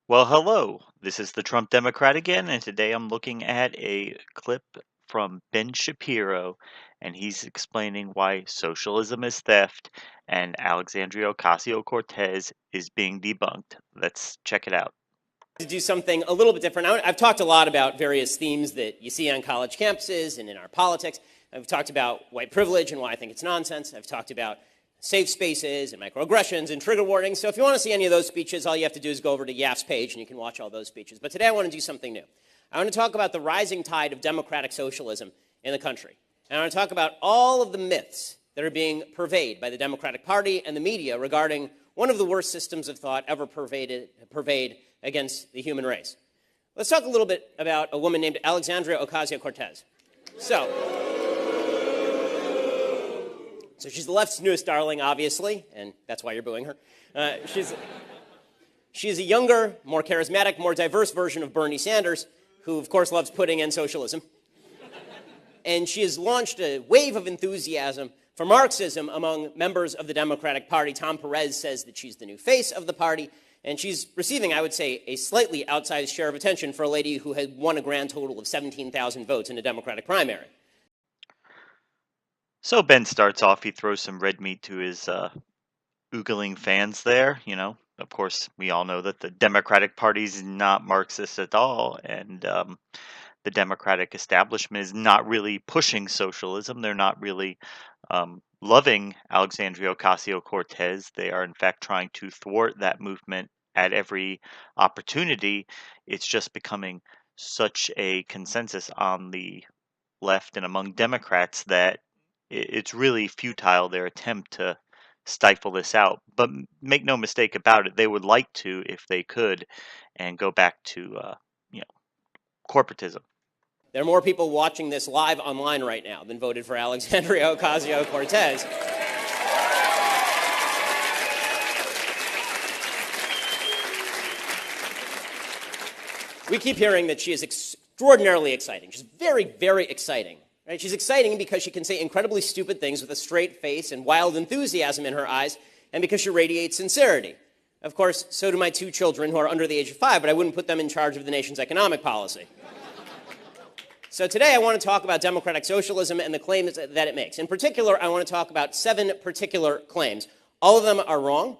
Well, hello. This is the Trump Democrat again, and today I'm looking at a clip from Ben Shapiro, and he's explaining why socialism is theft and Alexandria Ocasio-Cortez is being debunked. Let's check it out. To do something a little bit different. I've talked a lot about various themes that you see on college campuses and in our politics. I've talked about white privilege and why I think it's nonsense. I've talked about safe spaces and microaggressions and trigger warnings. So if you want to see any of those speeches, all you have to do is go over to Yaf's page and you can watch all those speeches. But today I want to do something new. I want to talk about the rising tide of democratic socialism in the country. And I want to talk about all of the myths that are being purveyed by the Democratic Party and the media regarding one of the worst systems of thought ever purveyed against the human race. Let's talk a little bit about a woman named Alexandria Ocasio-Cortez. So she's the left's newest darling, obviously, and that's why you're booing her. She's a younger, more charismatic, more diverse version of Bernie Sanders, who, of course, loves pudding and socialism. And she has launched a wave of enthusiasm for Marxism among members of the Democratic Party. Tom Perez says that she's the new face of the party, and she's receiving, I would say, a slightly outsized share of attention for a lady who had won a grand total of 17,000 votes in a Democratic primary. So Ben starts off, he throws some red meat to his oogling fans there. Of course, we all know that the Democratic Party is not Marxist at all, and the Democratic establishment is not really pushing socialism. They're not really loving Alexandria Ocasio-Cortez. They are, in fact, trying to thwart that movement at every opportunity. It's just becoming such a consensus on the left and among Democrats that it's really futile, their attempt to stifle this out. But make no mistake about it, they would like to, if they could, and go back to corporatism. There are more people watching this live online right now than voted for Alexandria Ocasio-Cortez. We keep hearing that she is extraordinarily exciting. She's very, very exciting. Right? She's exciting because she can say incredibly stupid things with a straight face and wild enthusiasm in her eyes, and because she radiates sincerity. Of course, so do my two children who are under the age of 5, but I wouldn't put them in charge of the nation's economic policy. So today I want to talk about democratic socialism and the claims that it makes. In particular, I want to talk about 7 particular claims. All of them are wrong,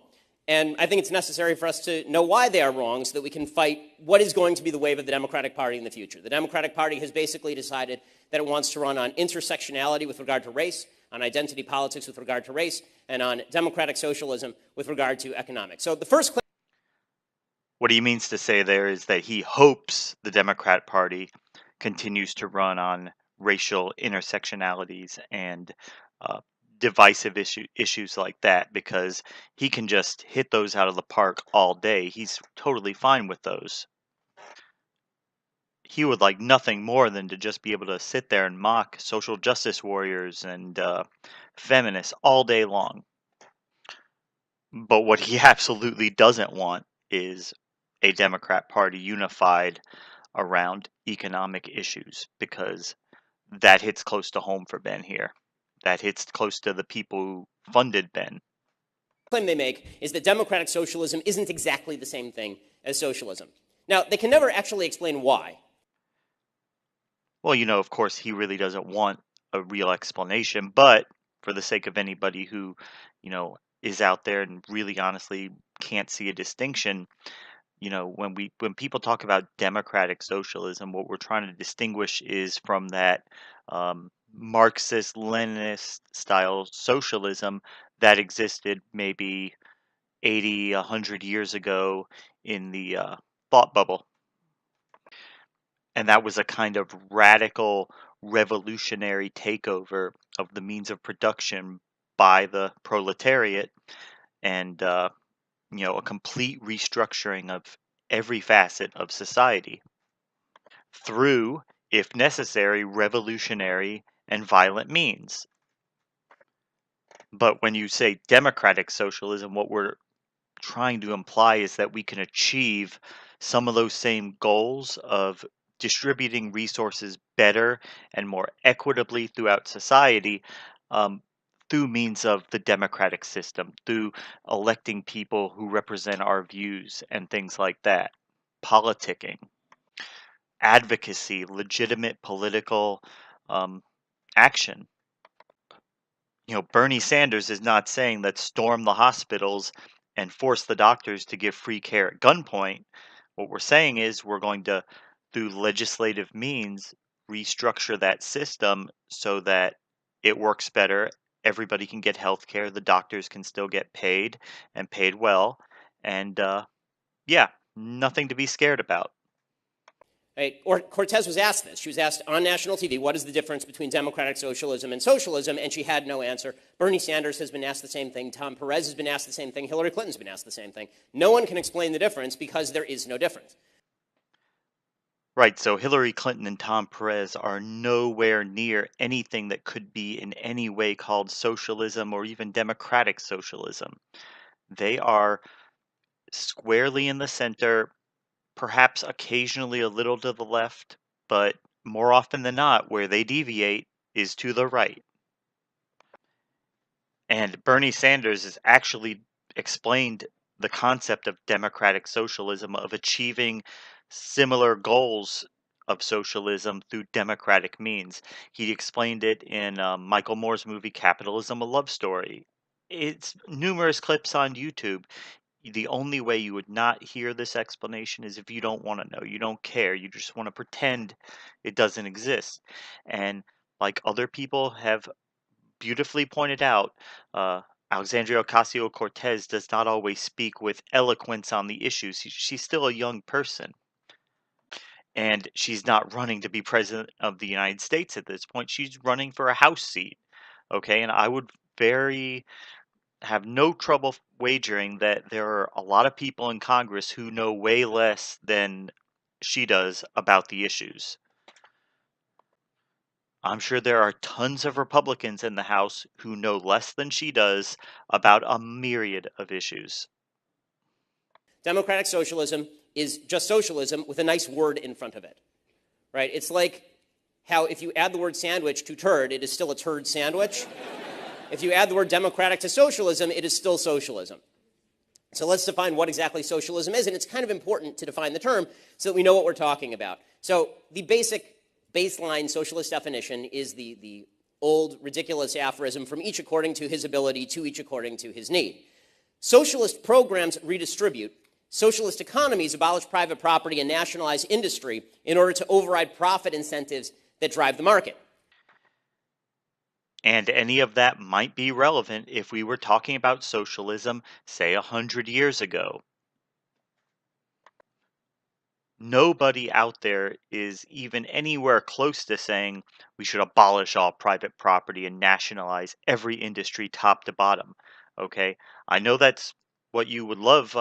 and I think it's necessary for us to know why they are wrong so that we can fight what is going to be the wave of the Democratic Party in the future. The Democratic Party has basically decided that it wants to run on intersectionality with regard to race, on identity politics with regard to race, and on democratic socialism with regard to economics. So the first claim. What he means to say there is that he hopes the Democrat Party continues to run on racial intersectionalities and divisive issues like that, because he can just hit those out of the park all day. He's totally fine with those. He would like nothing more than to just be able to sit there and mock social justice warriors and feminists all day long. But what he absolutely doesn't want is a Democrat Party unified around economic issues, because that hits close to home for Ben here. That hits close to the people who funded Ben. The claim they make is that democratic socialism isn't exactly the same thing as socialism. Now, they can never actually explain why. Well, of course, he really doesn't want a real explanation, but for the sake of anybody who, is out there and really honestly can't see a distinction, when people talk about democratic socialism, what we're trying to distinguish is from that Marxist Leninist style socialism that existed maybe 80, 100 years ago in the thought bubble. And that was a kind of radical revolutionary takeover of the means of production by the proletariat, and a complete restructuring of every facet of society through, if necessary, revolutionary and violent means. But when you say democratic socialism, what we're trying to imply is that we can achieve some of those same goals of distributing resources better and more equitably throughout society, through means of the democratic system, through electing people who represent our views and things like that. politicking, advocacy, legitimate political um, action. Bernie Sanders is not saying that storm the hospitals and force the doctors to give free care at gunpoint. What we're saying is we're going to, through legislative means, restructure that system so that it works better. Everybody can get health care. The doctors can still get paid and paid well. And yeah, nothing to be scared about. Right? Or Cortez was asked this. She was asked on national TV, what is the difference between democratic socialism and socialism? And she had no answer. Bernie Sanders has been asked the same thing. Tom Perez has been asked the same thing. Hillary Clinton's been asked the same thing. No one can explain the difference because there is no difference. Right, so Hillary Clinton and Tom Perez are nowhere near anything that could be in any way called socialism or even democratic socialism. They are squarely in the center, perhaps occasionally a little to the left, but more often than not, where they deviate is to the right. And Bernie Sanders has actually explained the concept of democratic socialism, of achieving similar goals of socialism through democratic means. He explained it in Michael Moore's movie Capitalism, a Love Story. It's numerous clips on YouTube. The only way you would not hear this explanation is if you don't want to know, you don't care, you just want to pretend it doesn't exist. And like other people have beautifully pointed out, uh, Alexandria Ocasio Cortez does not always speak with eloquence on the issues. She's still a young person, and she's not running to be president of the United States at this point. She's running for a House seat. Okay, and I would very have no trouble wagering that there are a lot of people in Congress who know way less than she does about the issues. I'm sure there are tons of Republicans in the House who know less than she does about a myriad of issues. Democratic socialism is just socialism with a nice word in front of it. Right? It's like how if you add the word sandwich to turd, it is still a turd sandwich. If you add the word democratic to socialism, it is still socialism. So let's define what exactly socialism is, and it's kind of important to define the term so that we know what we're talking about. So the basic baseline socialist definition is the old ridiculous aphorism, from each according to his ability, to each according to his need. Socialist programs redistribute. Socialist economies abolish private property and nationalize industry in order to override profit incentives that drive the market. And any of that might be relevant if we were talking about socialism, say, 100 years ago. Nobody out there is even anywhere close to saying we should abolish all private property and nationalize every industry top to bottom. Okay, I know that's what you would love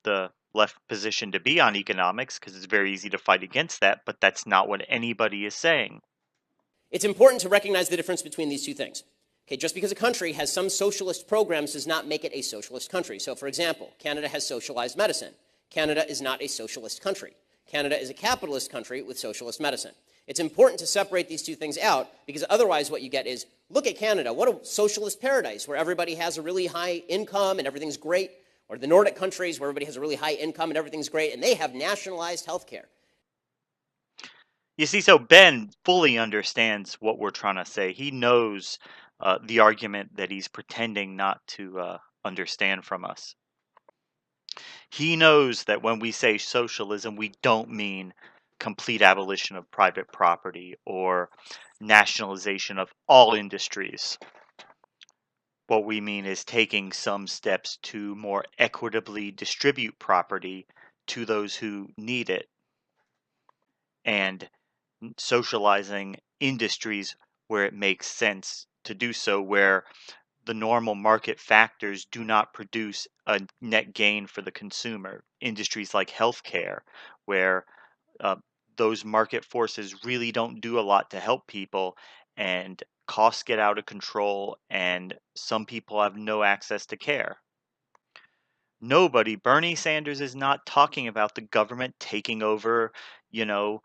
the left position to be on economics because it's very easy to fight against that, but that's not what anybody is saying. It's important to recognize the difference between these two things. Okay, just because a country has some socialist programs does not make it a socialist country. So, for example, Canada has socialized medicine. Canada is not a socialist country. Canada is a capitalist country with socialist medicine. It's important to separate these two things out because otherwise what you get is, look at Canada, what a socialist paradise where everybody has a really high income and everything's great, or the Nordic countries where everybody has a really high income and everything's great, and they have nationalized health care. You see, so Ben fully understands what we're trying to say. He knows the argument that he's pretending not to understand from us. He knows that when we say socialism, we don't mean complete abolition of private property or nationalization of all industries. What we mean is taking some steps to more equitably distribute property to those who need it and socializing industries where it makes sense to do so, where the normal market factors do not produce a net gain for the consumer. Industries like healthcare, where uh, those market forces really don't do a lot to help people, and costs get out of control, and some people have no access to care. Nobody, Bernie Sanders is not talking about the government taking over, you know,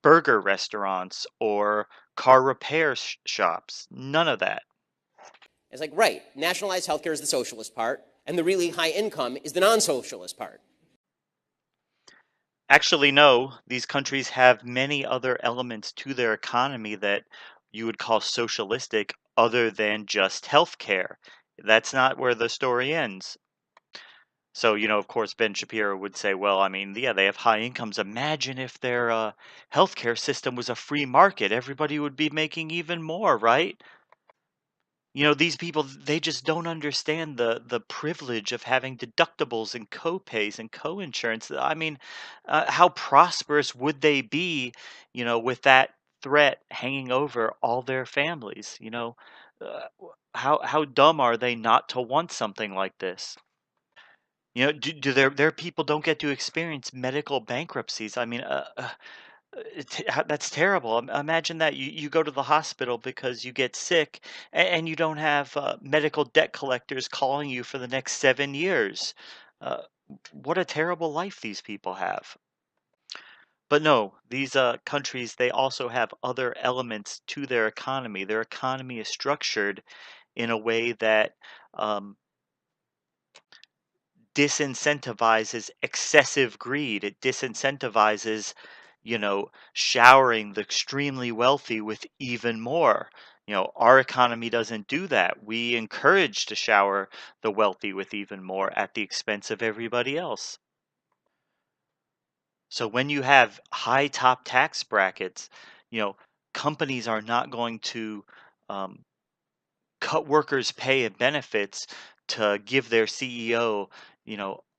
burger restaurants or car repair shops. None of that. It's like, right, nationalized healthcare is the socialist part, and the really high income is the non-socialist part. Actually, no. These countries have many other elements to their economy that you would call socialistic other than just healthcare. That's not where the story ends. So, of course, Ben Shapiro would say, well, I mean, yeah, they have high incomes. Imagine if their healthcare system was a free market. Everybody would be making even more, right? These people, they just don't understand the privilege of having deductibles and co-pays and co-insurance. I mean, how prosperous would they be, with that threat hanging over all their families? How dumb are they not to want something like this? Do their people don't get to experience medical bankruptcies? I mean, that's terrible. Imagine that you go to the hospital because you get sick, and you don't have medical debt collectors calling you for the next 7 years. Uh, what a terrible life these people have. But no, these countries, they also have other elements to their economy. Their economy is structured in a way that um, disincentivizes excessive greed. It disincentivizes, showering the extremely wealthy with even more. Our economy doesn't do that. We encourage to shower the wealthy with even more at the expense of everybody else. So when you have high top tax brackets, you know, companies are not going to um, cut workers' pay and benefits to give their CEO,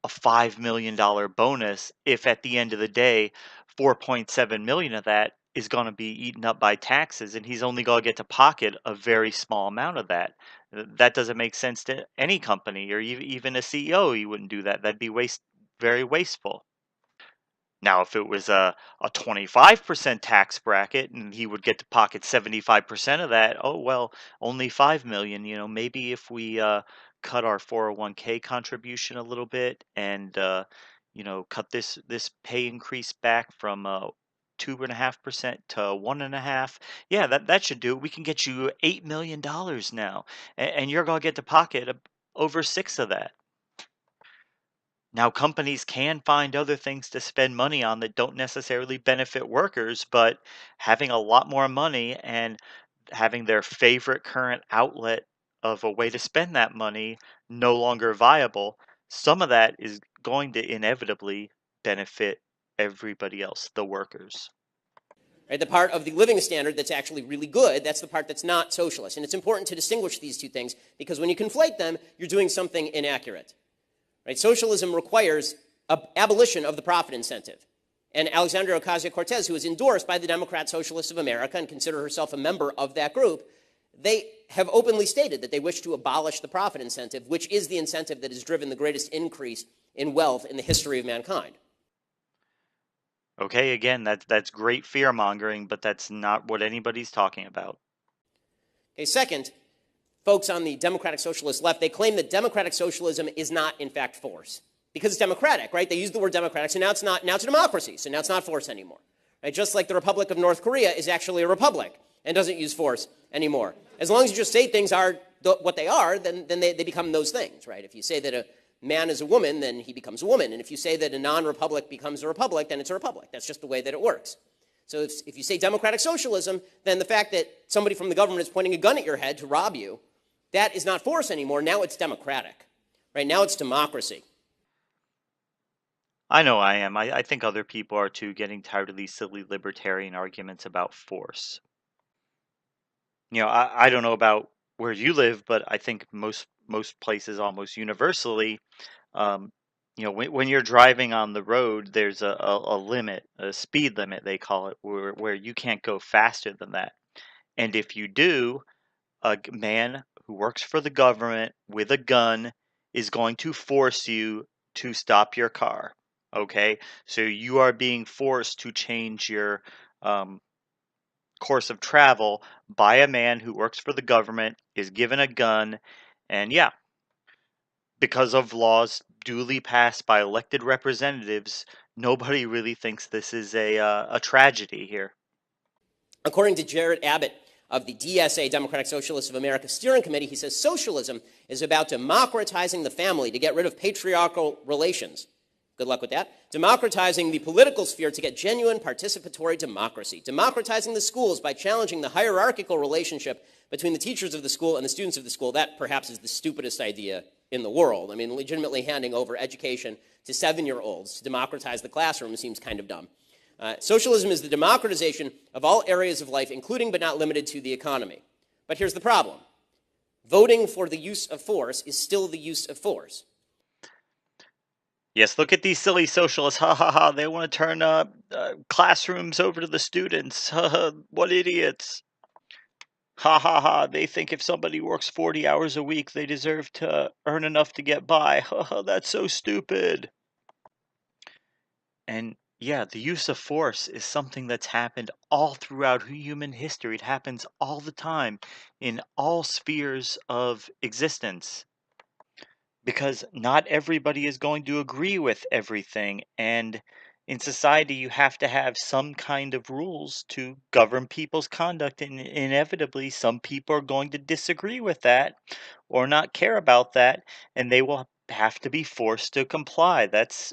a $5 million bonus if at the end of the day, 4.7 million of that is going to be eaten up by taxes and he's only going to get to pocket a very small amount of that. That doesn't make sense to any company or even a CEO. You wouldn't do that. That'd be very wasteful. Now, if it was a 25% tax bracket and he would get to pocket 75% of that, oh well, only 5 million, maybe if we cut our 401k contribution a little bit and cut this pay increase back from 2.5% to 1.5, yeah, that should do it. We can get you $8 million now, and you're gonna get to pocket over six of that. Now, companies can find other things to spend money on that don't necessarily benefit workers, but having a lot more money and having their favorite current outlet of a way to spend that money no longer viable, some of that is going to inevitably benefit everybody else, the workers. Right? The part of the living standard that's actually really good, that's the part that's not socialist. And it's important to distinguish these two things because when you conflate them, you're doing something inaccurate. Right? Socialism requires abolition of the profit incentive. And Alexandria Ocasio-Cortez, who is endorsed by the Democrat Socialists of America and consider herself a member of that group, they have openly stated that they wish to abolish the profit incentive, which is the incentive that has driven the greatest increase in wealth in the history of mankind. Okay, again, that's great fear mongering, but that's not what anybody's talking about. Okay, second, folks on the democratic socialist left, they claim that democratic socialism is not, in fact, force. Because it's democratic, right? They use the word democratic, so now it's not, now it's a democracy, so now it's not force anymore. Right? Just like the Republic of North Korea is actually a republic and doesn't use force anymore. As long as you just say things are what they are, then they become those things, right? If you say that a man is a woman, then he becomes a woman. And if you say that a non-republic becomes a republic, then it's a republic. That's just the way that it works. So if you say democratic socialism, then the fact that somebody from the government is pointing a gun at your head to rob you, that is not force anymore. Now it's democratic. Right? Now it's democracy. I know I am. I think other people are too, getting tired of these silly libertarian arguments about force. I don't know about where you live, but I think most places almost universally, um, when you're driving on the road, there's a limit, a speed limit they call it, where you can't go faster than that. And if you do, man who works for the government with a gun is going to force you to stop your car. Okay, so you are being forced to change your um, course of travel by a man who works for the government, is given a gun, and yeah, because of laws duly passed by elected representatives, nobody really thinks this is a tragedy here. According to Jared Abbott of the DSA, Democratic Socialists of America Steering Committee, he says socialism is about democratizing the family to get rid of patriarchal relations. Good luck with that. Democratizing the political sphere to get genuine participatory democracy. Democratizing the schools by challenging the hierarchical relationship between the teachers of the school and the students of the school. That perhaps is the stupidest idea in the world. I mean, legitimately handing over education to 7-year-olds to democratize the classroom seems kind of dumb. Socialism is the democratization of all areas of life, including but not limited to the economy. But here's the problem. Voting for the use of force is still the use of force. Yes, look at these silly socialists. Ha ha ha. They want to turn classrooms over to the students. Ha ha. What idiots. Ha ha ha. They think if somebody works 40 hours a week, they deserve to earn enough to get by. Ha ha. That's so stupid. And yeah, the use of force is something that's happened all throughout human history. It happens all the time in all spheres of existence. Because not everybody is going to agree with everything, and in society you have to have some kind of rules to govern people's conduct, and inevitably some people are going to disagree with that or not care about that, and they will have to be forced to comply. That's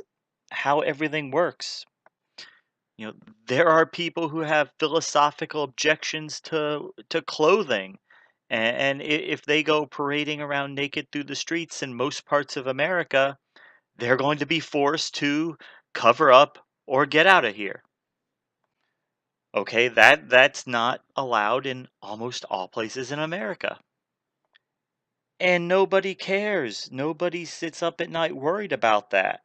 how everything works. You know, there are people who have philosophical objections to clothing, and if they go parading around naked through the streets in most parts of America, they're going to be forced to cover up or get out of here. Okay, that's not allowed in almost all places in America. And nobody cares. Nobody sits up at night worried about that.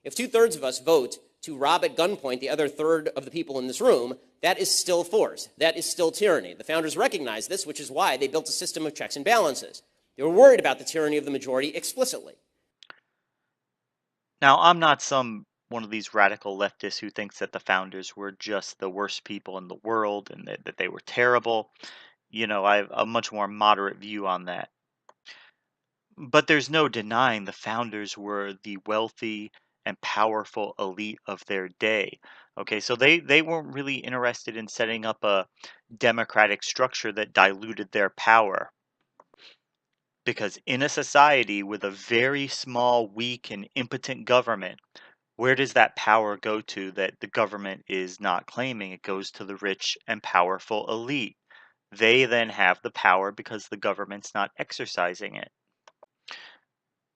If 2/3 of us vote to rob at gunpoint the other third of the people in this room, that is still force. That is still tyranny. The founders recognized this, which is why they built a system of checks and balances. They were worried about the tyranny of the majority explicitly. Now, I'm not some one of these radical leftists who thinks that the founders were just the worst people in the world and that they were terrible. You know, I have a much more moderate view on that. But there's no denying the founders were the wealthy and powerful elite of their day. Okay, so they weren't really interested in setting up a democratic structure that diluted their power. Because in a society with a very small, weak, and impotent government, where does that power go to that the government is not claiming? It goes to the rich and powerful elite. They then have the power because the government's not exercising it.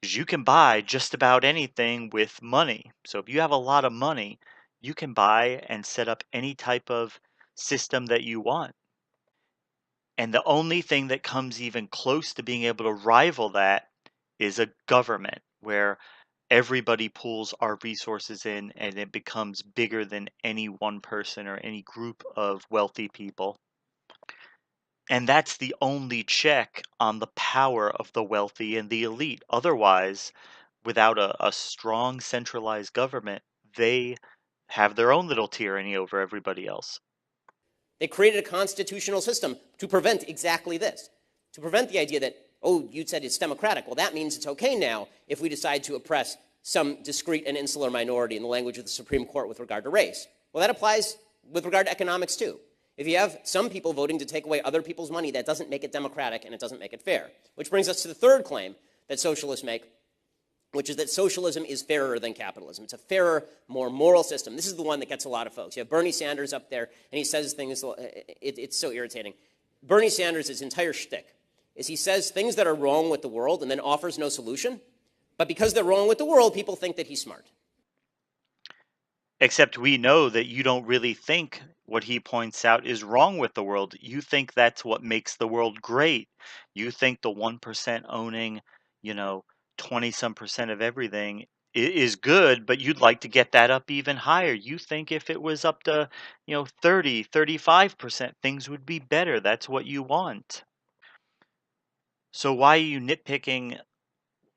'Cause you can buy just about anything with money. So if you have a lot of money, you can buy and set up any type of system that you want. And the only thing that comes even close to being able to rival that is a government where everybody pulls our resources in and it becomes bigger than any one person or any group of wealthy people. And that's the only check on the power of the wealthy and the elite. Otherwise, without a strong centralized government, they have their own little tyranny over everybody else. They created a constitutional system to prevent exactly this, to prevent the idea that, oh, you said it's democratic. Well, that means it's okay now if we decide to oppress some discrete and insular minority in the language of the Supreme Court with regard to race. Well, that applies with regard to economics, too. If you have some people voting to take away other people's money, that doesn't make it democratic and it doesn't make it fair. Which brings us to the third claim that socialists make, which is that socialism is fairer than capitalism. It's a fairer, more moral system. This is the one that gets a lot of folks. You have Bernie Sanders up there, and he says things, it's so irritating. Bernie Sanders' entire shtick is he says things that are wrong with the world and then offers no solution. But because they're wrong with the world, people think that he's smart. Except we know that you don't really think what he points out is wrong with the world. You think that's what makes the world great. You think the 1% owning, you know, 20 some percent of everything is good, but you'd like to get that up even higher. You think if it was up to, 30, 35%, things would be better. That's what you want. So why are you nitpicking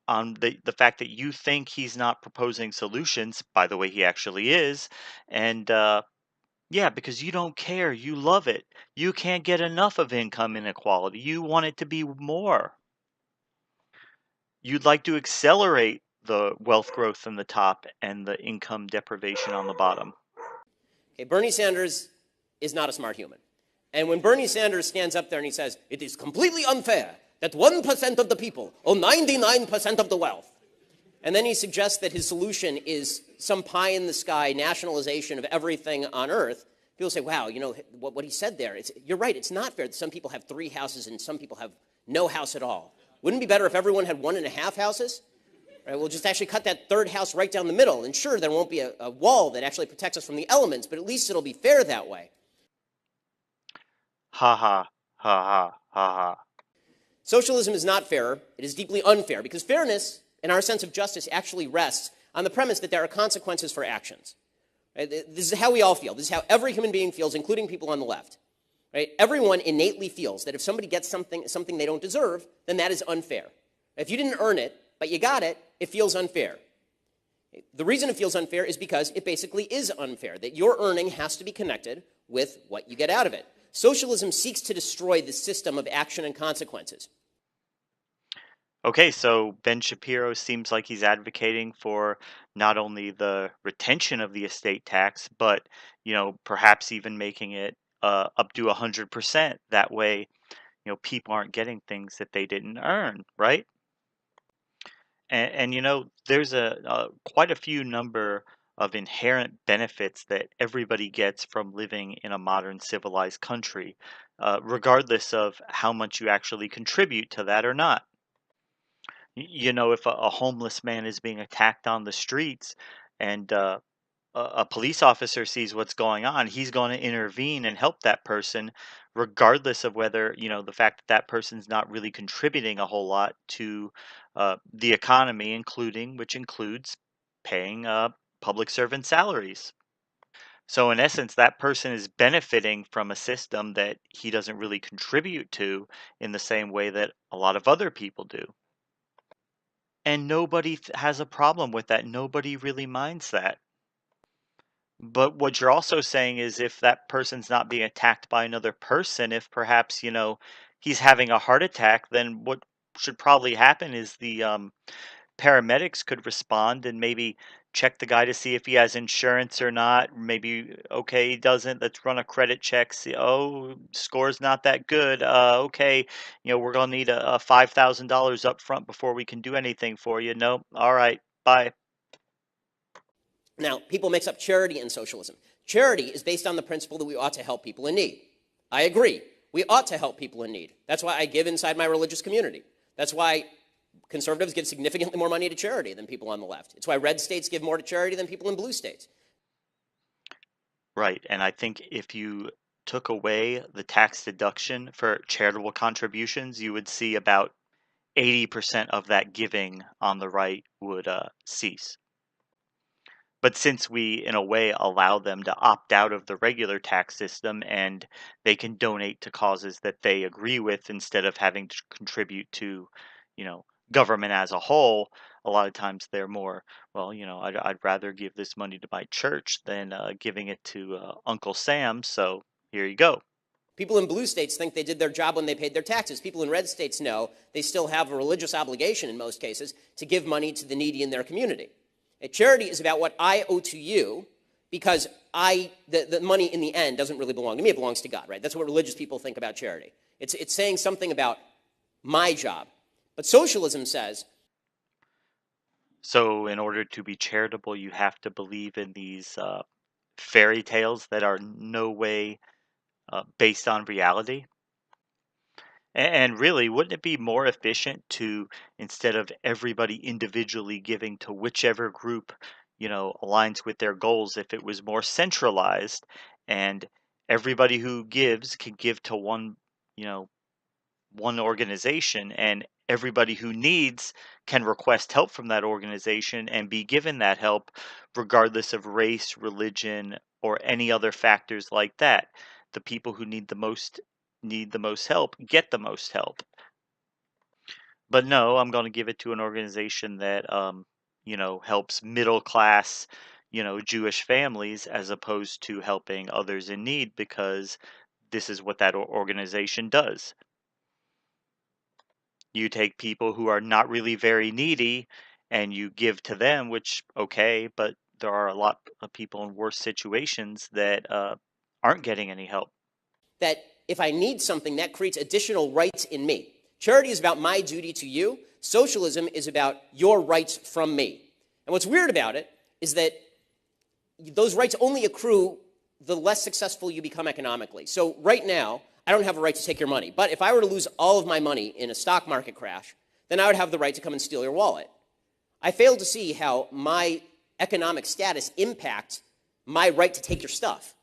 on the fact that you think he's not proposing solutions? By the way, he actually is. And yeah, because you don't care. You love it. You can't get enough of income inequality. You want it to be more. You'd like to accelerate the wealth growth in the top and the income deprivation on the bottom. Okay, Bernie Sanders is not a smart human. And when Bernie Sanders stands up there and he says, it is completely unfair that 1% of the people own 99% of the wealth, And then he suggests that his solution is some pie in the sky nationalization of everything on earth. People say, wow, you know, what he said there, you're right, it's not fair that some people have 3 houses and some people have no house at all. Wouldn't it be better if everyone had 1.5 houses? Right, we'll just actually cut that 3rd house right down the middle. And sure, there won't be a wall that actually protects us from the elements, but at least it'll be fair that way. Ha ha, ha ha, ha ha. Socialism is not fairer. It is deeply unfair because fairness and our sense of justice actually rests on the premise that there are consequences for actions. Right? This is how we all feel. This is how every human being feels, including people on the left. Right? Everyone innately feels that if somebody gets something they don't deserve, then that is unfair. If you didn't earn it, but you got it, it feels unfair. The reason it feels unfair is because it basically is unfair, that your earning has to be connected with what you get out of it. Socialism seeks to destroy the system of action and consequences. Okay, so Ben Shapiro seems like he's advocating for not only the retention of the estate tax, but perhaps even making it up to 100%. That way, people aren't getting things that they didn't earn, right? And there's a quite a few number of inherent benefits that everybody gets from living in a modern civilized country, regardless of how much you actually contribute to that or not. If a homeless man is being attacked on the streets and a police officer sees what's going on, he's going to intervene and help that person, regardless of whether, the fact that that person's not really contributing a whole lot to the economy, which includes paying public servant salaries. So, in essence, that person is benefiting from a system that he doesn't really contribute to in the same way that a lot of other people do. And nobody has a problem with that. Nobody really minds that. But what you're also saying is if that person's not being attacked by another person, if perhaps, he's having a heart attack, then what should probably happen is the paramedics could respond and maybe check the guy to see if he has insurance or not. Maybe, okay, he doesn't. Let's run a credit check. See, oh, score's not that good. Okay, we're going to need a $5,000 up front before we can do anything for you. Nope. All right. Bye. Now, people mix up charity and socialism. Charity is based on the principle that we ought to help people in need. I agree. We ought to help people in need. That's why I give inside my religious community. That's why conservatives give significantly more money to charity than people on the left. It's why red states give more to charity than people in blue states. Right. And I think if you took away the tax deduction for charitable contributions, you would see about 80% of that giving on the right would cease. But since we, in a way, allow them to opt out of the regular tax system and they can donate to causes that they agree with instead of having to contribute to, government as a whole, a lot of times they're more, well, I'd rather give this money to my church than giving it to Uncle Sam. So here you go. People in blue states think they did their job when they paid their taxes. People in red states know they still have a religious obligation in most cases to give money to the needy in their community. Charity is about what I owe to you because the money in the end doesn't really belong to me. It belongs to God, right? That's what religious people think about charity. It's saying something about my job. But socialism says, So in order to be charitable, you have to believe in these fairy tales that are no way based on reality. And really, wouldn't it be more efficient to, instead of everybody individually giving to whichever group, aligns with their goals, if it was more centralized and everybody who gives can give to you know, one organization and everybody who needs can request help from that organization and be given that help regardless of race, religion, or any other factors like that. The people who need the most help get the most help. But no, I'm going to give it to an organization that helps middle class, Jewish families as opposed to helping others in need because this is what that organization does. You take people who are not really very needy and you give to them, which, okay, but there are a lot of people in worse situations that aren't getting any help. that if I need something, that creates additional rights in me. Charity is about my duty to you, Socialism is about your rights from me. And what's weird about it is that those rights only accrue the less successful you become economically. So right now, I don't have a right to take your money. But if I were to lose all of my money in a stock market crash, then I would have the right to come and steal your wallet. I fail to see how my economic status impacts my right to take your stuff.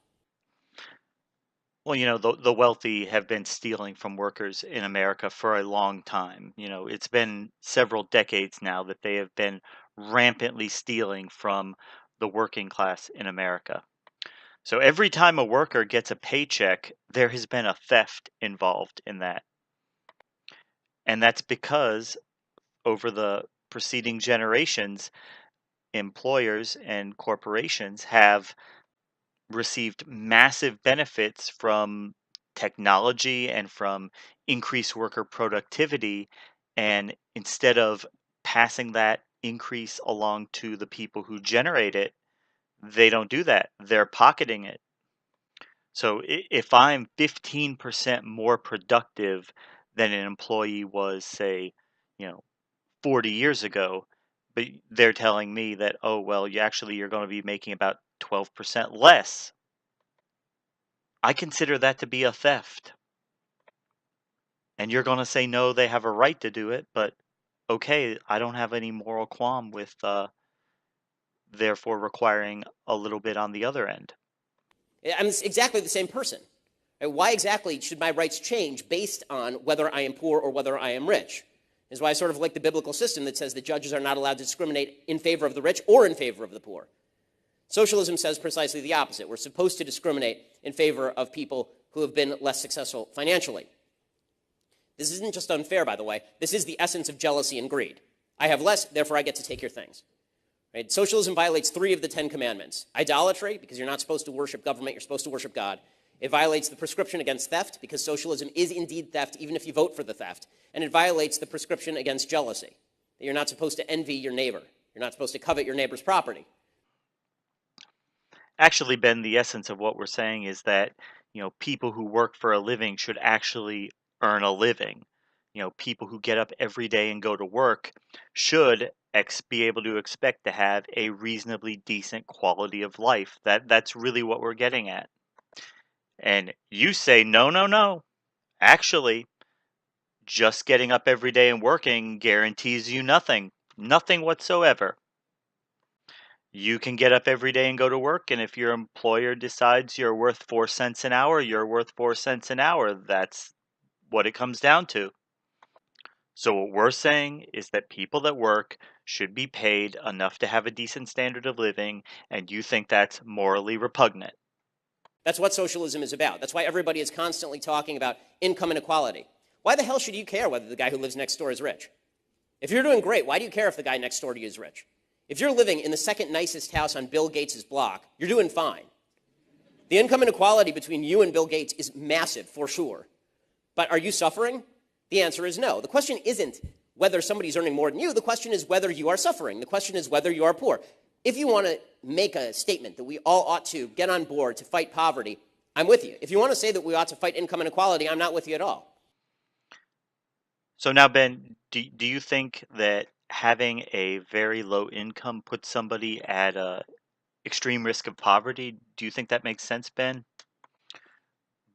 Well, the wealthy have been stealing from workers in America for a long time. It's been several decades now that they have been rampantly stealing from the working class in America. So every time a worker gets a paycheck, there has been a theft involved in that. And that's because over the preceding generations, employers and corporations have received massive benefits from technology and from increased worker productivity. And instead of passing that increase along to the people who generate it, they don't do that. They're pocketing it. So if I'm 15% more productive than an employee was, say, you know, 40 years ago, but they're telling me that, oh, well, you're going to be making about 12% less. I consider that to be a theft. And you're going to say, no, they have a right to do it, but okay, I don't have any moral qualm with therefore requiring a little bit on the other end. I'm exactly the same person. Why exactly should my rights change based on whether I am poor or whether I am rich? This is why I sort of like the biblical system that says that judges are not allowed to discriminate in favor of the rich or in favor of the poor. Socialism says precisely the opposite. We're supposed to discriminate in favor of people who have been less successful financially. This isn't just unfair, by the way. This is the essence of jealousy and greed. I have less, therefore I get to take your things. Right? Socialism violates 3 of the 10 commandments. Idolatry, because you're not supposed to worship government, you're supposed to worship God. It violates the prescription against theft, because socialism is indeed theft, even if you vote for the theft. And it violates the prescription against jealousy, that you're not supposed to envy your neighbor. You're not supposed to covet your neighbor's property. Actually, Ben, the essence of what we're saying is that, people who work for a living should actually earn a living. People who get up every day and go to work should be able to expect to have a reasonably decent quality of life. That's really what we're getting at. And you say, no, no, no. Actually, just getting up every day and working guarantees you nothing. Nothing whatsoever. You can get up every day and go to work, and if your employer decides you're worth 4 cents an hour, you're worth 4 cents an hour. That's what it comes down to. So, what we're saying is that people that work should be paid enough to have a decent standard of living, and you think that's morally repugnant. That's what socialism is about. That's why everybody is constantly talking about income inequality. Why the hell should you care whether the guy who lives next door is rich? If you're doing great, why do you care if the guy next door to you is rich? If you're living in the second nicest house on Bill Gates' block, you're doing fine. The income inequality between you and Bill Gates is massive, for sure. But are you suffering? The answer is no. The question isn't whether somebody's earning more than you. The question is whether you are suffering. The question is whether you are poor. If you want to make a statement that we all ought to get on board to fight poverty, I'm with you. If you want to say that we ought to fight income inequality, I'm not with you at all. So, now, Ben, do you think that having a very low income puts somebody at a extreme risk of poverty? Do you think that makes sense, Ben?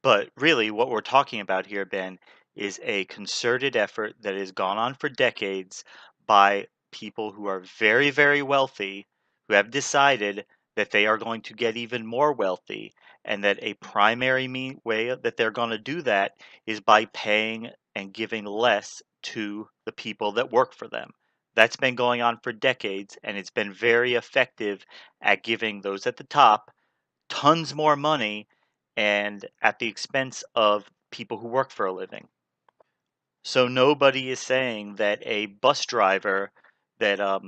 But really, what we're talking about here, Ben, is a concerted effort that has gone on for decades by people who are very, very wealthy, who have decided that they are going to get even more wealthy, and that a primary way that they're going to do that is by paying and giving less to the people that work for them. That's been going on for decades, and it's been very effective at giving those at the top tons more money and at the expense of people who work for a living. So nobody is saying that a bus driver that a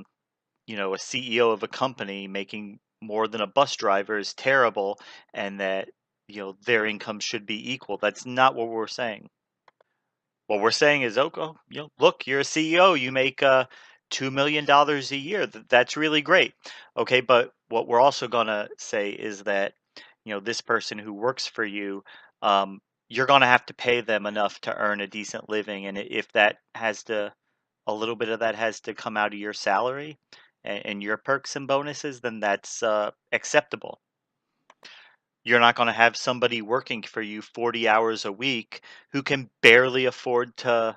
CEO of a company making more than a bus driver is terrible and that their income should be equal. That's not what we're saying. What we're saying is, okay, look, you're a CEO, you make $2 million a year. That's really great. Okay, but what we're also gonna say is that this person who works for you, you're gonna have to pay them enough to earn a decent living, and if that has to a little bit of that has to come out of your salary and your perks and bonuses, then that's acceptable. You're not going to have somebody working for you 40 hours a week who can barely afford to,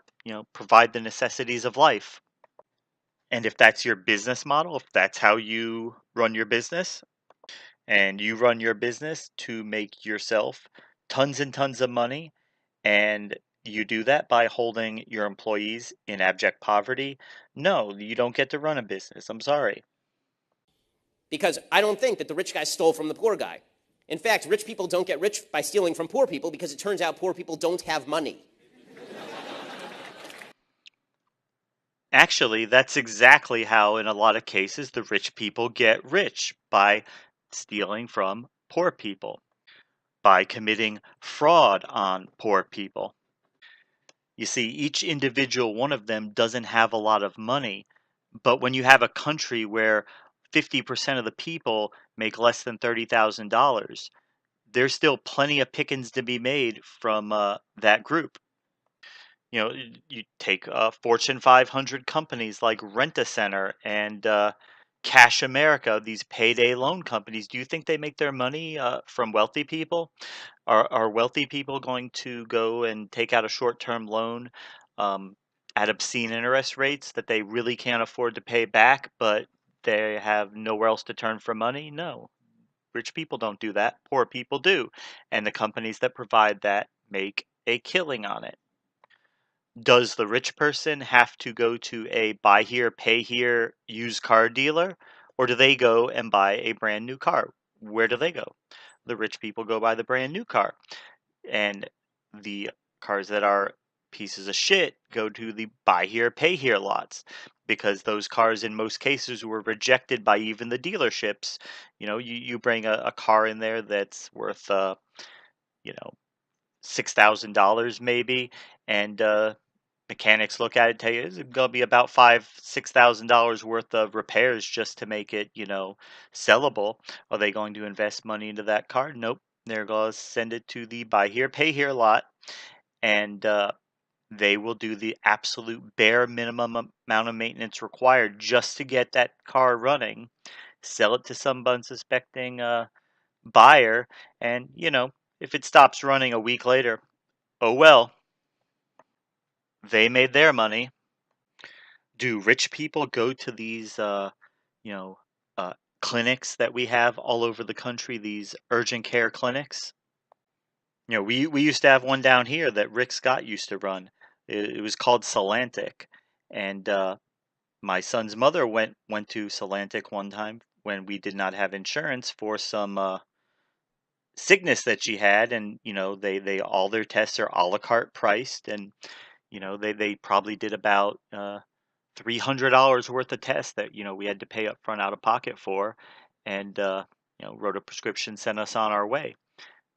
provide the necessities of life. And if that's your business model, if that's how you run your business, and you run your business to make yourself tons and tons of money, and you do that by holding your employees in abject poverty, no, you don't get to run a business. I'm sorry. Because I don't think that the rich guy stole from the poor guy. In fact, rich people don't get rich by stealing from poor people because it turns out poor people don't have money. Actually, that's exactly how, in a lot of cases, the rich people get rich by stealing from poor people, by committing fraud on poor people. You see, each individual one of them doesn't have a lot of money, but when you have a country where 50% of the people make less than $30,000, there's still plenty of pickings to be made from that group. You take Fortune 500 companies like Rent-A-Center and Cash America, these payday loan companies. Do you think they make their money from wealthy people? Are wealthy people going to go and take out a short-term loan um, at obscene interest rates that they really can't afford to pay back, but they have nowhere else to turn for money? No. Rich people don't do that. Poor people do. And the companies that provide that make a killing on it. Does the rich person have to go to a buy here, pay here used car dealer? Or do they go and buy a brand new car? Where do they go? The rich people go buy the brand new car. And the cars that are pieces of shit go to the buy here, pay here lots because those cars in most cases were rejected by even the dealerships. You bring a car in there that's worth you know $6,000 maybe, and mechanics look at it, tell you it's gonna be about $6,000 worth of repairs just to make it, sellable. Are they going to invest money into that car? Nope. They're gonna send it to the buy here, pay here lot, and they will do the absolute bare minimum amount of maintenance required just to get that car running. Sell it to some unsuspecting buyer, and if it stops running a week later, oh well, they made their money. Do rich people go to these, you know, clinics that we have all over the country? These urgent care clinics. We used to have one down here that Rick Scott used to run. It was called Solantic, and my son's mother went to Solantic one time when we did not have insurance for some sickness that she had, and they all their tests are a la carte priced, and they probably did about $300 worth of tests that we had to pay up front out of pocket for, and wrote a prescription, sent us on our way.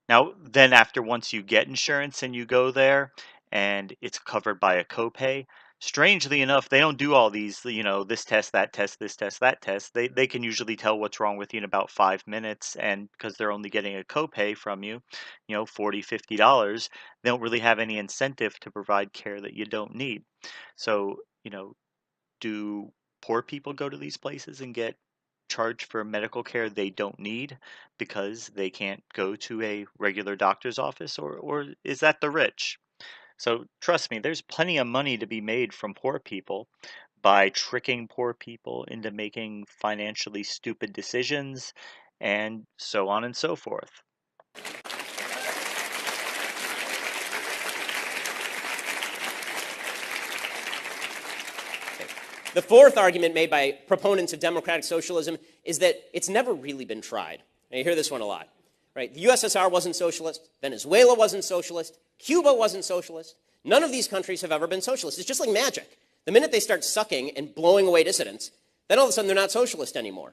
Now then, after once you get insurance and you go there and it's covered by a copay, strangely enough, they don't do all these, this test, that test, this test, that test. They can usually tell what's wrong with you in about 5 minutes, and because they're only getting a copay from you, 40, $50, they don't really have any incentive to provide care that you don't need. So, do poor people go to these places and get charged for medical care they don't need because they can't go to a regular doctor's office, or is that the rich? So trust me, there's plenty of money to be made from poor people by tricking poor people into making financially stupid decisions and so on and so forth. The fourth argument made by proponents of democratic socialism is that it's never really been tried. Now, you hear this one a lot, right? The USSR wasn't socialist. Venezuela wasn't socialist. Cuba wasn't socialist. None of these countries have ever been socialist. It's just like magic. The minute they start sucking and blowing away dissidents, then all of a sudden they're not socialist anymore.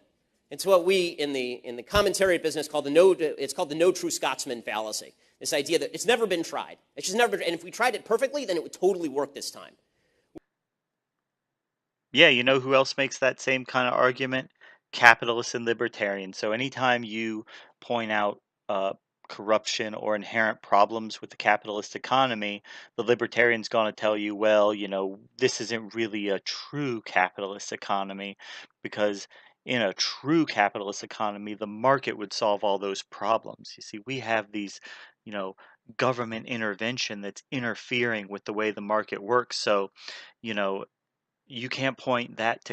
It's what we in the commentary business call it's called the no true Scotsman fallacy. This idea that it's never been tried. It's just never, and if we tried it perfectly, then it would totally work this time. Yeah, you know who else makes that same kind of argument? Capitalists and libertarians. So anytime you point out corruption or inherent problems with the capitalist economy, the libertarian's going to tell you, well, this isn't really a true capitalist economy because in a true capitalist economy, the market would solve all those problems. You see, we have these, you know, government intervention that's interfering with the way the market works. So, you know, you can't point that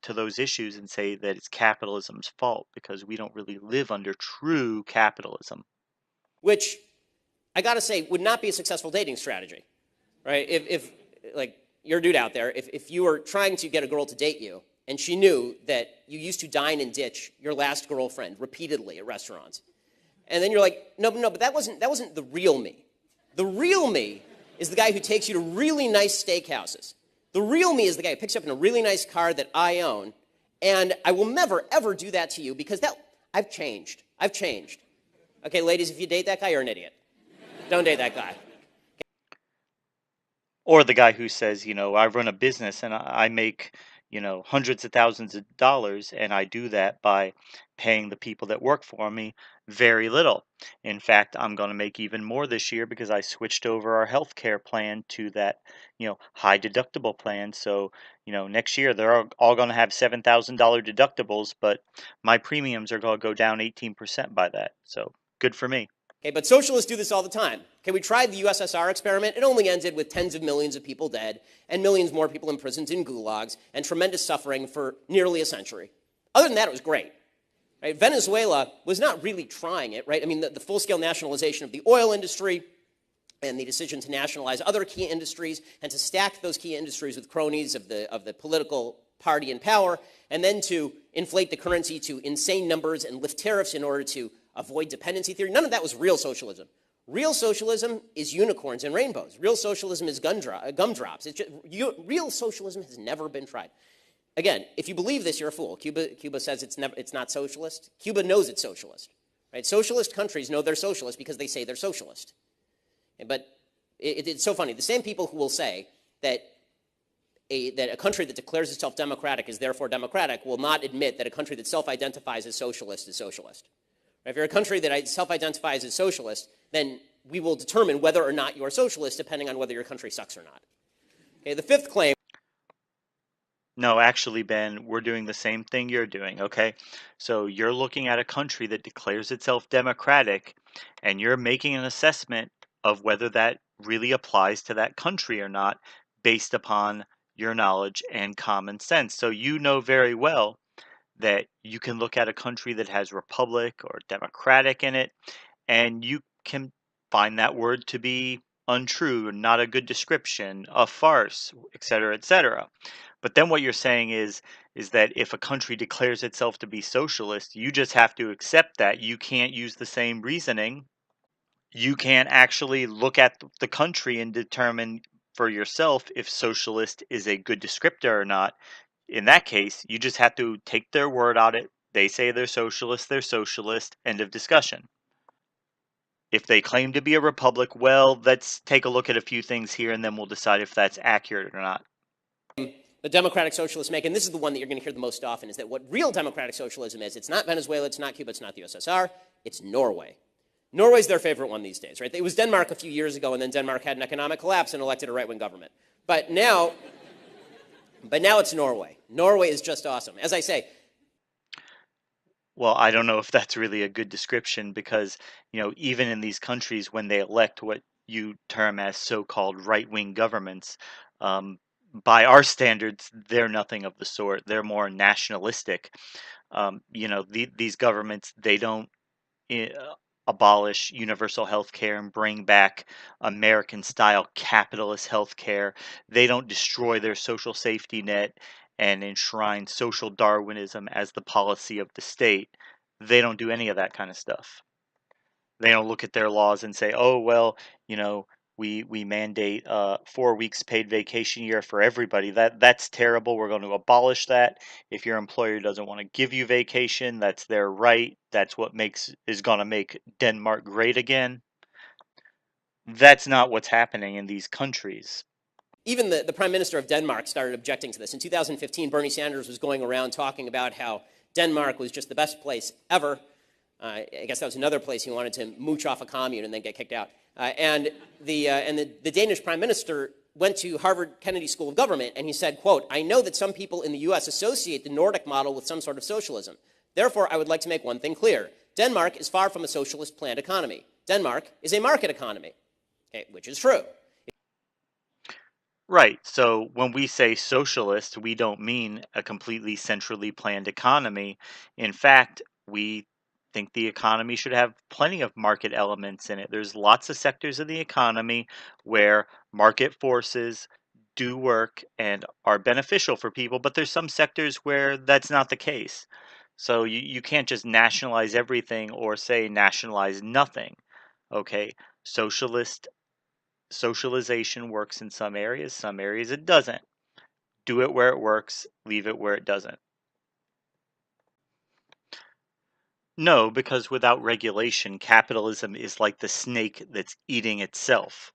to those issues and say that it's capitalism's fault because we don't really live under true capitalism. which I got to say would not be a successful dating strategy, right? If like you're a dude out there, if you were trying to get a girl to date you and she knew that you used to dine and ditch your last girlfriend repeatedly at restaurants, and then you're like, no, but that wasn't the real me. The real me is the guy who takes you to really nice steakhouses. The real me is the guy who picks you up in a really nice car that I own, and I will never, ever do that to you because I've changed. I've changed. Okay, ladies, if you date that guy, you're an idiot. Don't date that guy. Or the guy who says, I run a business and I make, hundreds of thousands of dollars, and I do that by paying the people that work for me very little. In fact, I'm going to make even more this year because I switched over our healthcare plan to that, high deductible plan. So, next year they're all going to have $7,000 deductibles, but my premiums are going to go down 18% by that. So, good for me. Okay, but socialists do this all the time. Okay, we tried the USSR experiment. It only ended with tens of millions of people dead and millions more people imprisoned in gulags and tremendous suffering for nearly a century. Other than that, it was great. Right? Venezuela was not really trying it, right? I mean, the full-scale nationalization of the oil industry and the decision to nationalize other key industries and to stack those key industries with cronies of the political party in power, and then to inflate the currency to insane numbers and lift tariffs in order to avoid dependency theory. None of that was real socialism. Real socialism is unicorns and rainbows. Real socialism is gumdrops. Real socialism has never been tried. Again, if you believe this, you're a fool. Cuba says it's not socialist. Cuba knows it's socialist. Right? Socialist countries know they're socialist because they say they're socialist. But it's so funny. The same people who will say that a country that declares itself democratic is therefore democratic will not admit that a country that self-identifies as socialist is socialist. If you're a country that self-identifies as socialist, then we will determine whether or not you're socialist depending on whether your country sucks or not. Okay, the fifth claim. No, actually, Ben, we're doing the same thing you're doing, okay? So you're looking at a country that declares itself democratic, and you're making an assessment of whether that really applies to that country or not based upon your knowledge and common sense. So you know very well that you can look at a country that has republic or democratic in it, and you can find that word to be untrue, not a good description, a farce, et cetera, et cetera. But then what you're saying is that if a country declares itself to be socialist, you just have to accept that. You can't use the same reasoning. You can't actually look at the country and determine for yourself if socialist is a good descriptor or not. In that case, you just have to take their word on it. They say they're socialist, end of discussion. If they claim to be a republic, well, let's take a look at a few things here and then we'll decide if that's accurate or not. The democratic socialists make, and this is the one that you're going to hear the most often, is that what real democratic socialism is, it's not Venezuela, it's not Cuba, it's not the USSR, it's Norway. Norway's their favorite one these days, right? It was Denmark a few years ago, and then Denmark had an economic collapse and elected a right-wing government. But now it's Norway. Norway is just awesome. As I say, Well, I don't know if that's really a good description because, even in these countries, when they elect what you term as so-called right-wing governments, by our standards, they're nothing of the sort. They're more nationalistic. These governments, they don't i- abolish universal health care and bring back American style capitalist health care. They don't destroy their social safety net and enshrine social Darwinism as the policy of the state. They don't do any of that kind of stuff. They don't look at their laws and say, "Oh well, you know, we mandate 4 weeks paid vacation year for everybody. That's terrible. We're going to abolish that. If your employer doesn't want to give you vacation, that's their right. That's what makes is going to make Denmark great again." That's not what's happening in these countries. even the prime minister of Denmark started objecting to this. In 2015, Bernie Sanders was going around talking about how Denmark was just the best place ever I guess that was another place he wanted to mooch off a commune and then get kicked out. And the Danish prime minister went to Harvard Kennedy School of Government, and he said, quote, "I know that some people in the U.S. associate the Nordic model with some sort of socialism. Therefore, I would like to make one thing clear. Denmark is far from a socialist planned economy. Denmark is a market economy," okay, which is true. Right. So when we say socialist, we don't mean a completely centrally planned economy. In fact, we think the economy should have plenty of market elements in it. There's lots of sectors of the economy where market forces do work and are beneficial for people, but there's some sectors where that's not the case. So you can't just nationalize everything or say nationalize nothing. Okay. Socialist Socialization works in some areas it doesn't. Do it where it works, leave it where it doesn't. No, because without regulation, capitalism is like the snake that's eating itself.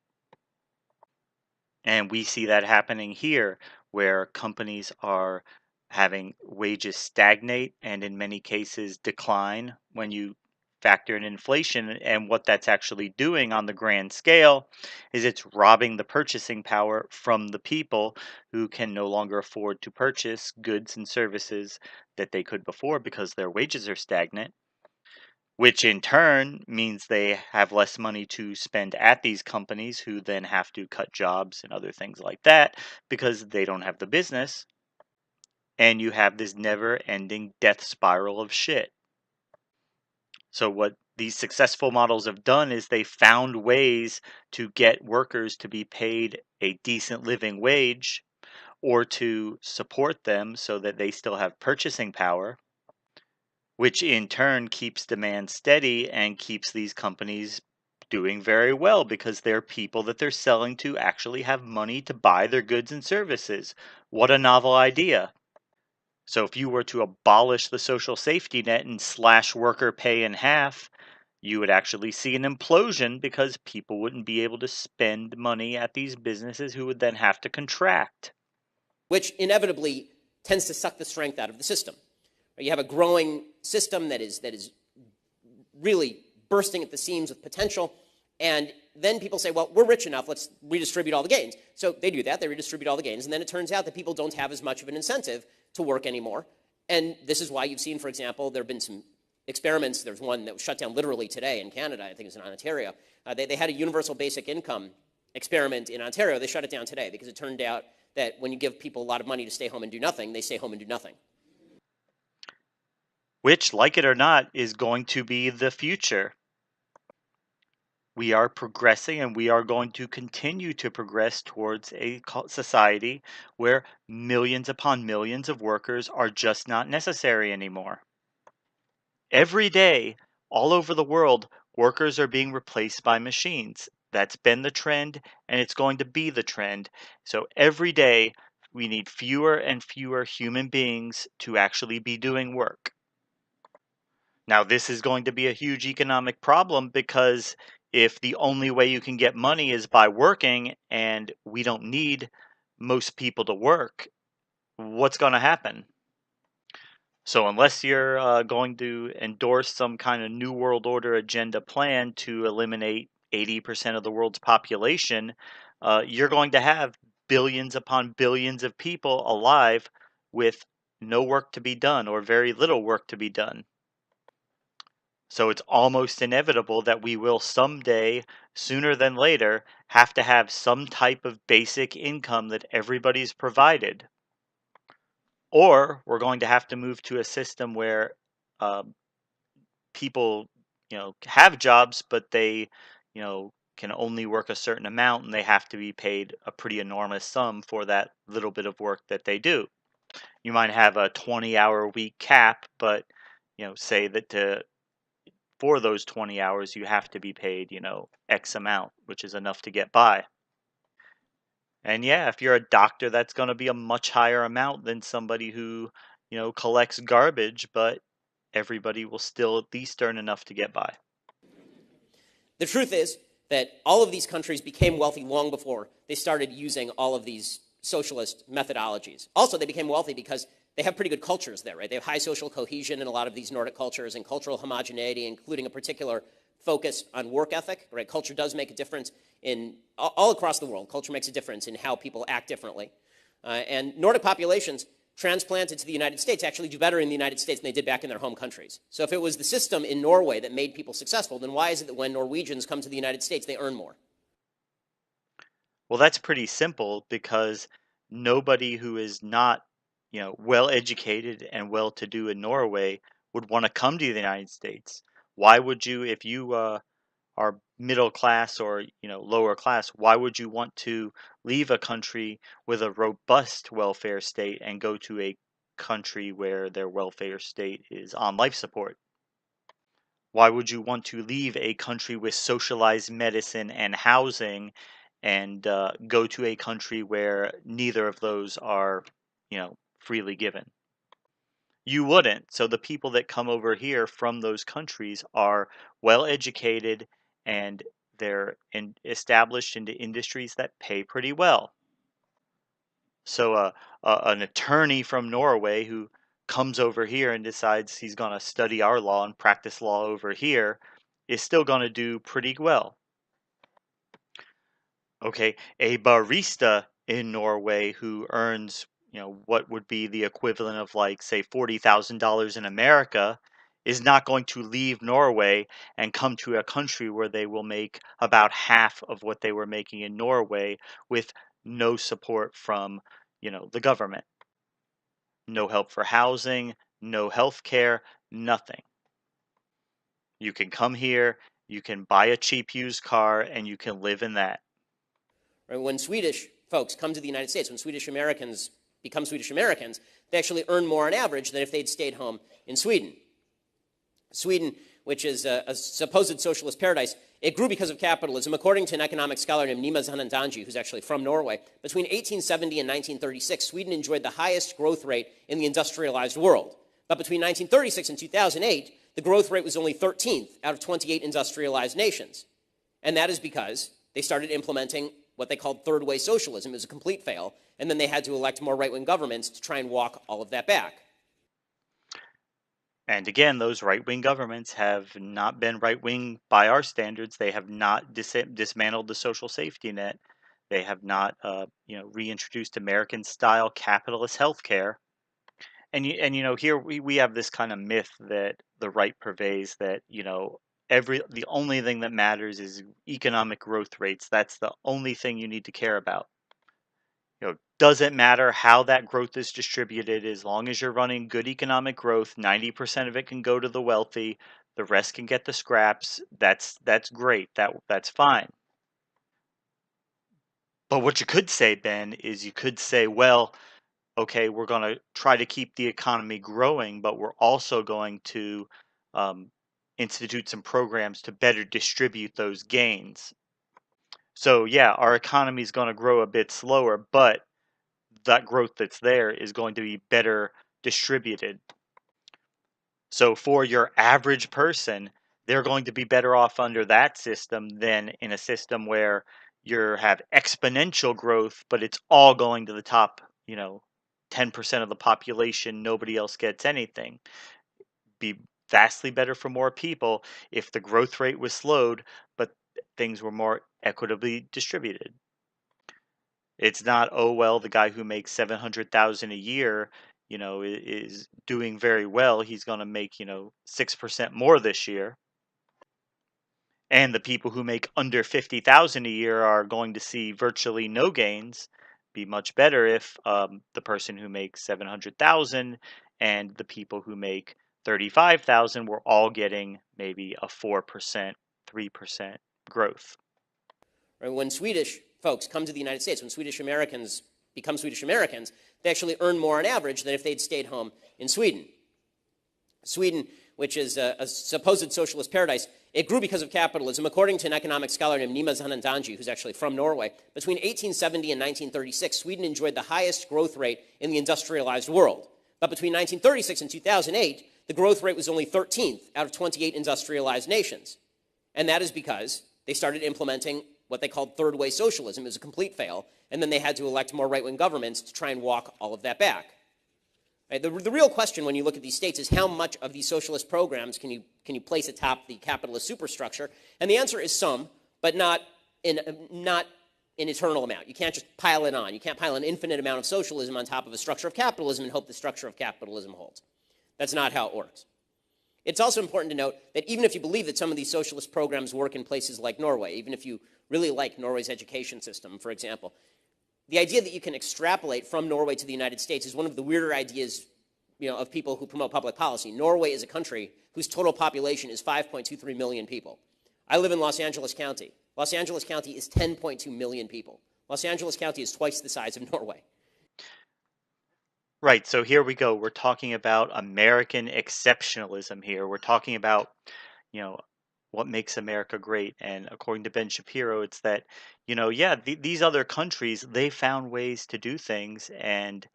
And we see that happening here where companies are having wages stagnate and in many cases decline when you factor in inflation. And what that's actually doing on the grand scale is it's robbing the purchasing power from the people who can no longer afford to purchase goods and services that they could before because their wages are stagnant, which in turn means they have less money to spend at these companies who then have to cut jobs and other things like that because they don't have the business. And you have this never ending death spiral of shit. So, what these successful models have done is they found ways to get workers to be paid a decent living wage or to support them so that they still have purchasing power, which in turn keeps demand steady and keeps these companies doing very well because their people that they're selling to actually have money to buy their goods and services. What a novel idea. So if you were to abolish the social safety net and slash worker pay in half, you would actually see an implosion because people wouldn't be able to spend money at these businesses who would then have to contract. Which inevitably tends to suck the strength out of the system. You have a growing system that is really bursting at the seams with potential, and then people say, well, we're rich enough, let's redistribute all the gains. So they do that, they redistribute all the gains, and then it turns out that people don't have as much of an incentive to work anymore. And this is why you've seen, for example, there have been some experiments. There's one that was shut down literally today in Canada, I think it was in Ontario. They had a universal basic income experiment in Ontario. They shut it down today because it turned out that when you give people a lot of money to stay home and do nothing, they stay home and do nothing. Which, like it or not, is going to be the future. We are progressing and we are going to continue to progress towards a society where millions upon millions of workers are just not necessary anymore. Every day, all over the world, workers are being replaced by machines. That's been the trend and it's going to be the trend. So every day, we need fewer and fewer human beings to actually be doing work. Now, this is going to be a huge economic problem because if the only way you can get money is by working and we don't need most people to work, what's going to happen? So, unless you're going to endorse some kind of New World Order agenda plan to eliminate 80% of the world's population, you're going to have billions upon billions of people alive with no work to be done or very little work to be done. So it's almost inevitable that we will someday, sooner than later, have to have some type of basic income that everybody's provided. Or we're going to have to move to a system where uh, people, have jobs, but they, can only work a certain amount and they have to be paid a pretty enormous sum for that little bit of work that they do. You might have a 20-hour week cap, but say that for those 20 hours, you have to be paid, X amount, which is enough to get by. And yeah, if you're a doctor, that's going to be a much higher amount than somebody who, collects garbage, but everybody will still at least earn enough to get by. The truth is that all of these countries became wealthy long before they started using all of these socialist methodologies. Also, they became wealthy because they have pretty good cultures there, right? They have high social cohesion in a lot of these Nordic cultures and cultural homogeneity, including a particular focus on work ethic, right? Culture does make a difference in all across the world. Culture makes a difference in how people act differently. And Nordic populations transplanted to the United States actually do better in the United States than they did back in their home countries. So if it was the system in Norway that made people successful, then why is it that when Norwegians come to the United States, they earn more? Well, that's pretty simple because nobody who is not, well educated and well to do in Norway would want to come to the United States. Why would you, if you are middle class or lower class, why would you want to leave a country with a robust welfare state and go to a country where their welfare state is on life support? Why would you want to leave a country with socialized medicine and housing and go to a country where neither of those are, freely given? You wouldn't. So the people that come over here from those countries are well educated and established into industries that pay pretty well. So an attorney from Norway who comes over here and decides he's going to study our law and practice law over here is still going to do pretty well. Okay, a barista in Norway who earns, what would be the equivalent of like say $40,000 in America is not going to leave Norway and come to a country where they will make about half of what they were making in Norway with no support from, the government. No help for housing, no health care, nothing. You can come here, you can buy a cheap used car, and you can live in that. Right? When Swedish folks come to the United States, when Swedish Americans become Swedish Americans, they actually earn more on average than if they'd stayed home in Sweden. Sweden, which is a supposed socialist paradise, it grew because of capitalism. According to an economic scholar named Nima Zanandanji, who's actually from Norway, between 1870 and 1936, Sweden enjoyed the highest growth rate in the industrialized world. But between 1936 and 2008, the growth rate was only 13th out of 28 industrialized nations. And that is because they started implementing what they called third way socialism. It was a complete fail. And then they had to elect more right-wing governments to try and walk all of that back. And again, those right wing governments have not been right wing by our standards. They have not dismantled the social safety net. They have not, reintroduced American style capitalist health care. And here we have this kind of myth that the right purveys that the only thing that matters is economic growth rates. That's the only thing you need to care about. Doesn't matter how that growth is distributed as long as you're running good economic growth. 90% of it can go to the wealthy. The rest can get the scraps. That's great. That's fine. But what you could say, Ben, is you could say, well, okay, we're going to try to keep the economy growing, but we're also going to um, institute some programs to better distribute those gains. So, yeah, our economy is going to grow a bit slower, but that growth that's there is going to be better distributed. So, for your average person, they're going to be better off under that system than in a system where you have exponential growth, but it's all going to the top, 10% of the population, nobody else gets anything. Be vastly better for more people if the growth rate was slowed, but things were more equitably distributed. It's not, oh well, the guy who makes 700,000 a year, is doing very well. He's going to make, 6% more this year. And the people who make under 50,000 a year are going to see virtually no gains. Be much better if the person who makes 700,000 and the people who make 35,000 were all getting maybe a 4%, 3% growth. Right? When Swedish folks come to the United States, when Swedish Americans become Swedish Americans, they actually earn more on average than if they'd stayed home in Sweden. Sweden, which is a supposed socialist paradise, it grew because of capitalism. According to an economic scholar named Nima Zanandanji, who's actually from Norway, between 1870 and 1936, Sweden enjoyed the highest growth rate in the industrialized world. But between 1936 and 2008, the growth rate was only 13th out of 28 industrialized nations. And that is because they started implementing what they called third way socialism. It was a complete fail. And then they had to elect more right-wing governments to try and walk all of that back. Right? The real question when you look at these states is how much of these socialist programs can you place atop the capitalist superstructure? And the answer is some, but not an eternal amount. You can't just pile it on. You can't pile an infinite amount of socialism on top of a structure of capitalism and hope the structure of capitalism holds. That's not how it works. It's also important to note that even if you believe that some of these socialist programs work in places like Norway, even if you really like Norway's education system, for example, the idea that you can extrapolate from Norway to the United States is one of the weirder ideas, of people who promote public policy. Norway is a country whose total population is 5.23 million people. I live in Los Angeles County. Los Angeles County is 10.2 million people. Los Angeles County is twice the size of Norway. Right. So here we go. We're talking about American exceptionalism here. We're talking about, you know, what makes America great. And according to Ben Shapiro, it's that, yeah, these other countries, they found ways to do things and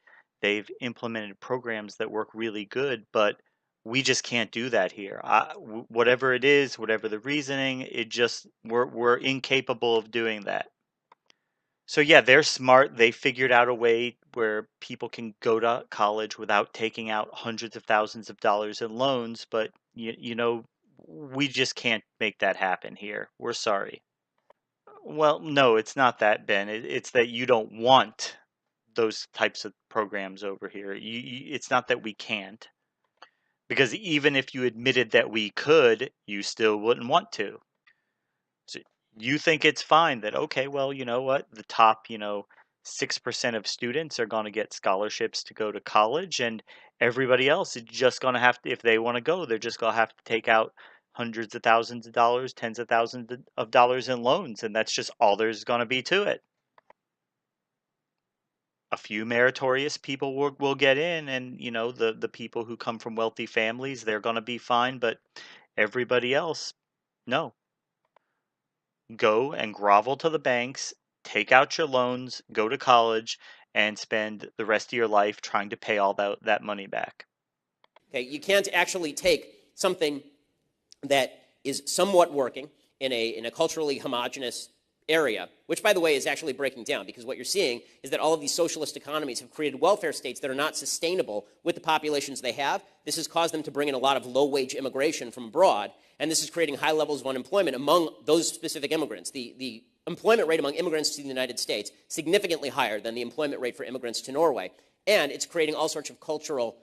they've implemented programs that work really good, but we just can't do that here. Whatever it is, whatever the reasoning, we're incapable of doing that. So yeah, they're smart. They figured out a way where people can go to college without taking out hundreds of thousands of dollars in loans, but we just can't make that happen here. We're sorry. Well, no, it's not that, Ben. It's that you don't want those types of programs over here. It's not that we can't, because even if you admitted that we could, you still wouldn't want to. So you think it's fine that, okay, well, you know what? The top, 6% of students are going to get scholarships to go to college, and everybody else is just going to have to, if they want to go, they're just going to have to take out hundreds of thousands of dollars, tens of thousands of dollars in loans, and that's just all there's going to be to it. A few meritorious people will get in, and the people who come from wealthy families, they're going to be fine, but everybody else, no. Go and grovel to the banks, take out your loans, go to college, and spend the rest of your life trying to pay all that money back. Okay, you can't actually take something that is somewhat working in a culturally homogenous area, which, by the way, is actually breaking down, because what you're seeing is that all of these socialist economies have created welfare states that are not sustainable with the populations they have. This has caused them to bring in a lot of low-wage immigration from abroad, and this is creating high levels of unemployment among those specific immigrants. The employment rate among immigrants to the United States significantly higher than the employment rate for immigrants to Norway, and it's creating all sorts of cultural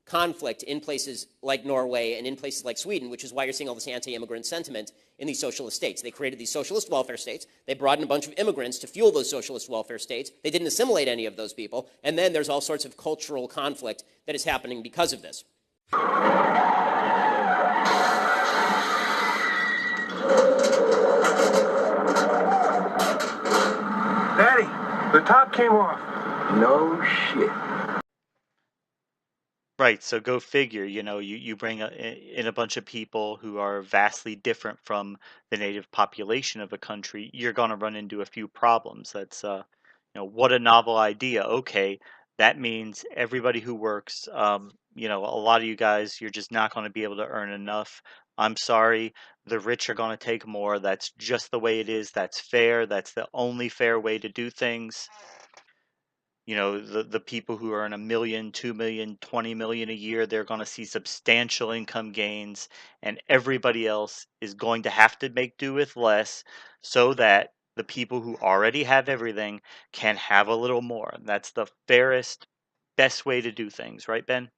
conflict in places like Norway and in places like Sweden, which is why you're seeing all this anti-immigrant sentiment in these socialist states. They created these socialist welfare states. They brought in a bunch of immigrants to fuel those socialist welfare states. They didn't assimilate any of those people. And then there's all sorts of cultural conflict that is happening because of this. Daddy, the top came off. No shit. Right, so go figure, you bring in a bunch of people who are vastly different from the native population of a country, you're going to run into a few problems. That's, what a novel idea. Okay, that means everybody who works, a lot of you guys, you're just not going to be able to earn enough. I'm sorry, the rich are going to take more. That's just the way it is. That's fair. That's the only fair way to do things. The people who earn 1 million, 2 million, 20 million a year, they're going to see substantial income gains, and everybody else is going to have to make do with less so that the people who already have everything can have a little more. That's the fairest, best way to do things, right, Ben?